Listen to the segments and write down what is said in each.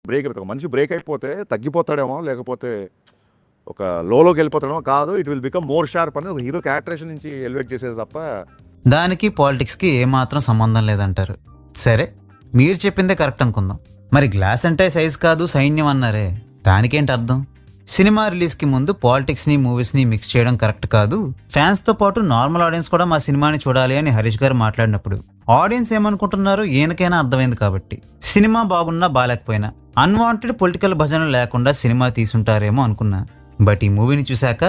Break అయిపోతుంది. మనిషి break అయిపోతే తగ్గిపోతాడేమో, లేకపోతే ఒక లోకి వెళ్ళిపోతాడేమో కాదు. It will become more sharp అనేది ఒక హీరో క్యారెక్టరేషన్ నుంచి ఎలివేట్ చేసేది తప్ప దానికి పాలిటిక్స్కి ఏమాత్రం సంబంధం లేదంటారు. సరే, మీరు చెప్పిందే కరెక్ట్ అనుకుందాం. మరి గ్లాస్ అంటే సైజ్ కాదు సైన్యం అన్నారే, దానికేంటి అర్థం? సినిమా రిలీజ్కి ముందు పాలిటిక్స్ని మూవీస్ని మిక్స్ చేయడం కరెక్ట్ కాదు, ఫ్యాన్స్తో పాటు నార్మల్ ఆడియన్స్ కూడా మా సినిమాని చూడాలి అని హరీష్ గారు మాట్లాడినప్పుడు ఆడియన్స్ ఏమనుకుంటున్నారో ఈయనకైనా అర్థమైంది. కాబట్టి సినిమా బాగున్నా బాలేకపోయినా అన్వాంటెడ్ పొలిటికల్ భజనలు లేకుండా సినిమా తీసుంటారేమో అనుకున్నా. బట్ ఈ మూవీని చూశాక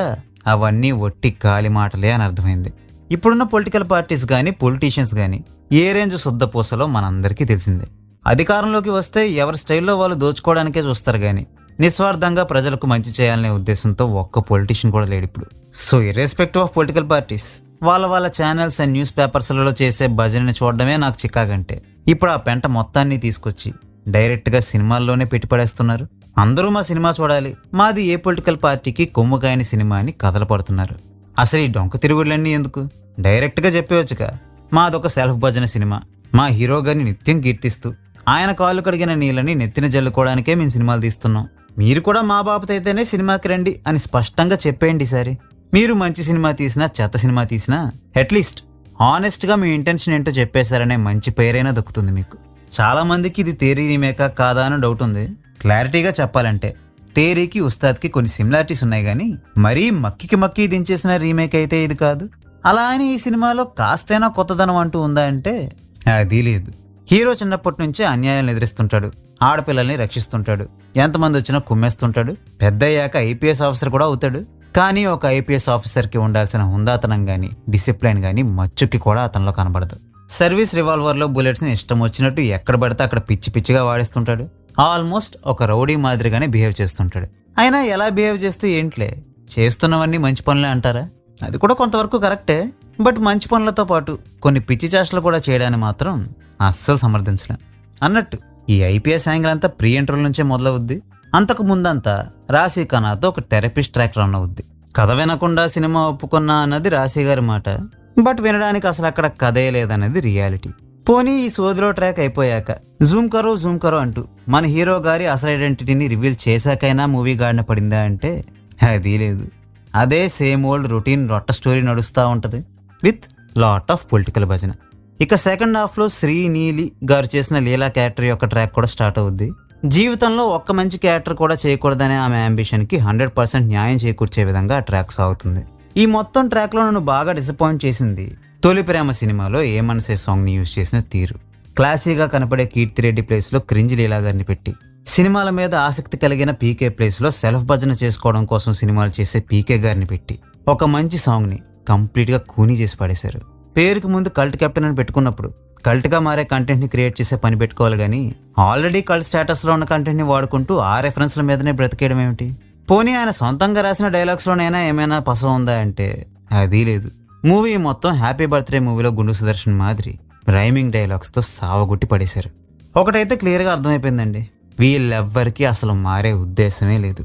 అవన్నీ ఒట్టి గాలి మాటలే అని అర్థమైంది. ఇప్పుడున్న పొలిటికల్ పార్టీస్ కానీ పొలిటీషియన్స్ కానీ ఏ రేంజ్ శుద్ధపూసలో మనందరికీ తెలిసిందే. అధికారంలోకి వస్తే ఎవరి స్టైల్లో వాళ్ళు దోచుకోవడానికే చూస్తారు కానీ నిస్వార్థంగా ప్రజలకు మంచి చేయాలనే ఉద్దేశంతో ఒక్క పొలిటీషియన్ కూడా లేడు ఇప్పుడు. So irrespective of political parties వాళ్ళ ఛానల్స్ అండ్ న్యూస్ పేపర్స్లలో చేసే భజనని చూడడమే నాకు చికాకంటే, ఇప్పుడు ఆ పెంట మొత్తాన్ని తీసుకొచ్చి డైరెక్ట్గా సినిమాల్లోనే పెట్టి పడేస్తున్నారు. అందరూ మా సినిమా చూడాలి, మాది ఏ పొలిటికల్ పార్టీకి కొమ్ముకాయని సినిమా అని కథలు పడుతున్నారు. అసలు ఈ డొంక తిరుగుళ్ళన్నీ ఎందుకు? డైరెక్ట్గా చెప్పేవచ్చుగా, మాదొక సెల్ఫ్ భజన సినిమా, మా హీరో గారిని నిత్యం కీర్తిస్తూ ఆయన కాళ్ళు కడిగిన నీళ్ళని నెత్తిన జల్లుకోవడానికే మేము సినిమాలు తీస్తున్నాం, మీరు కూడా మా బాబుతో అయితేనే సినిమాకి రండి అని స్పష్టంగా చెప్పేయండి. సరే, మీరు మంచి సినిమా తీసినా చెత్త సినిమా తీసినా అట్లీస్ట్ హానెస్ట్గా మీ ఇంటెన్షన్ ఏంటో చెప్పేశారనే మంచి పేరైనా దక్కుతుంది మీకు. చాలా మందికి ఇది తేరీ రీమేకా కాదా అని డౌట్ ఉంది. క్లారిటీగా చెప్పాలంటే తేరీకి ఉస్తాద్కి కొన్ని సిమిలారిటీస్ ఉన్నాయి కానీ మరీ మక్కి దించేసిన రీమేక్ అయితే ఇది కాదు. అలా అని ఈ సినిమాలో కాస్తైనా కొత్తదనం అంటూ ఉందా అంటే అది లేదు. హీరో చిన్నప్పటి నుంచే అన్యాయాలను ఎదిరిస్తుంటాడు, ఆడపిల్లల్ని రక్షిస్తుంటాడు, ఎంతమంది వచ్చినా కుమ్మేస్తుంటాడు, పెద్దయ్యాక ఐపీఎస్ ఆఫీసర్ కూడా అవుతాడు. కానీ ఒక ఐపీఎస్ ఆఫీసర్కి ఉండాల్సిన హుందాతనం కానీ డిసిప్లైన్ కానీ మచ్చుకి కూడా అతనిలో కనబడదు. సర్వీస్ రివాల్వర్లో బుల్లెట్స్ని ఇష్టం వచ్చినట్టు ఎక్కడ పడితే అక్కడ పిచ్చిగా వాడేస్తుంటాడు. ఆల్మోస్ట్ ఒక రౌడీ మాదిరిగానే బిహేవ్ చేస్తుంటాడు. అయినా ఎలా బిహేవ్ చేస్తే ఏంట్లే, చేస్తున్నవన్నీ మంచి పనులే అంటారా? అది కూడా కొంతవరకు కరెక్టే. బట్ మంచి పనులతో పాటు కొన్ని పిచ్చి చేష్టలు కూడా చేయడాన్ని మాత్రం అస్సలు సమర్థించలేం. అన్నట్టు ఈ ఐపీఎస్ యాంగిల్ అంతా ప్రీ ఎంట్రోల్ నుంచే మొదలవుద్ది. అంతకు ముందంతా రాశీ ఖన్నాతో ఒక థెరపిస్ట్ ట్రాక్ రన్ అవుద్ది. కథ వినకుండా సినిమా ఒప్పుకున్నా అన్నది రాశీ గారి మాట, బట్ వినడానికి అసలు అక్కడ కథే లేదనేది రియాలిటీ. పోనీ ఈ సోదిలో ట్రాక్ అయిపోయాక జూమ్ కరో అంటూ మన హీరో గారి అసలు ఐడెంటిటీని రివీల్ చేశాకైనా మూవీ గాడిన పడిందా అంటే అది లేదు. అదే సేమ్ ఓల్డ్ రొటీన్ రొట్ట స్టోరీ నడుస్తూ ఉంటుంది విత్ లాట్ ఆఫ్ పొలిటికల్ భజన. ఇక సెకండ్ హాఫ్లో శ్రీనీలి గారు చేసిన లీలా క్యారెక్టర్ యొక్క ట్రాక్ కూడా స్టార్ట్ అవుద్ది. జీవితంలో ఒక్క మంచి క్యారెక్టర్ కూడా చేయకూడదనే ఆమె అంబిషన్కి 100% న్యాయం చేకూర్చే విధంగా ఆ ట్రాక్ సాగుతుంది. ఈ మొత్తం ట్రాక్లో నన్ను బాగా డిసప్పాయింట్ చేసింది తొలి ప్రేమ సినిమాలో ఏ మనసే సాంగ్ని యూజ్ చేసిన తీరు. క్లాసీగా కనపడే కీర్తిరెడ్డి ప్లేస్లో క్రింజ్ లీలా గారిని పెట్టి, సినిమాల మీద ఆసక్తి కలిగిన పీకే ప్లేస్లో సెల్ఫ్ భజన చేసుకోవడం కోసం సినిమాలు చేసే పీకే గారిని పెట్టి ఒక మంచి సాంగ్ని కంప్లీట్గా కూనీ చేసి పడేశారు. పేరుకి ముందు కల్ట్ కెప్టెన్ అని పెట్టుకున్నప్పుడు కల్ట్గా మారే కంటెంట్ని క్రియేట్ చేసే పని పెట్టుకోవాలి కానీ ఆల్రెడీ కల్ట్ స్టేటస్లో ఉన్న కంటెంట్ని వాడుకుంటూ ఆ రెఫరెన్స్ల మీదనే బ్రతికేయడం ఏమిటి? పోనీ ఆయన సొంతంగా రాసిన డైలాగ్స్లోనైనా ఏమైనా పసవ ఉందా అంటే అది లేదు. మూవీ మొత్తం హ్యాపీ బర్త్డే మూవీలో గుండు సుదర్శన్ మాదిరి రైమింగ్ డైలాగ్స్తో సావగొట్టి పడేశారు. ఒకటైతే క్లియర్గా అర్థమైపోయిందండి, వీళ్ళెవ్వరికీ అసలు మారే ఉద్దేశమే లేదు.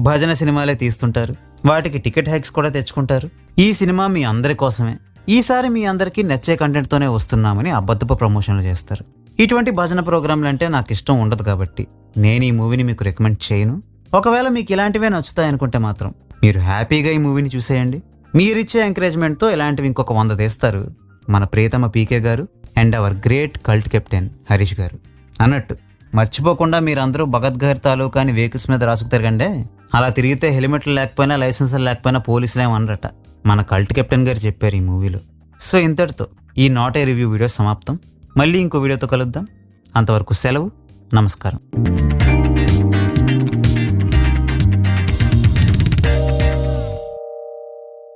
భజన సినిమాలే తీస్తుంటారు, వాటికి టికెట్ హైక్స్ కూడా తెచ్చుకుంటారు. ఈ సినిమా మీ అందరి కోసమే, ఈసారి మీ అందరికీ నచ్చే కంటెంట్తోనే వస్తున్నామని అబద్ధపు ప్రమోషన్లు చేస్తారు. ఇటువంటి భజన ప్రోగ్రాంలు అంటే నాకు ఇష్టం ఉండదు కాబట్టి నేను ఈ మూవీని మీకు రికమెండ్ చేయను. ఒకవేళ మీకు ఇలాంటివే నచ్చుతాయనుకుంటే మాత్రం మీరు హ్యాపీగా ఈ మూవీని చూసేయండి. మీరిచ్చే ఎంకరేజ్మెంట్తో ఇలాంటివి ఇంకొక 100 తెస్తారు మన ప్రియతమ పీకే గారు and hour great cult captain Harish గారు. అన్నట్టు మర్చిపోకుండా మీరందరూ భగత్ తాలూకా అని వెహికల్స్ మీద రాసుకు తిరగండి. అలా తిరిగితే హెల్మెట్లు లేకపోయినా లైసెన్సులు లేకపోయినా పోలీసులు ఏమనరట, మన కల్ట్ కెప్టెన్ గారు చెప్పారు ఈ మూవీలో. సో ఇంతటితో ఈ నాట్ ఏ రివ్యూ వీడియో సమాప్తం. మళ్ళీ ఇంకో వీడియోతో కలుద్దాం. అంతవరకు సెలవు, నమస్కారం.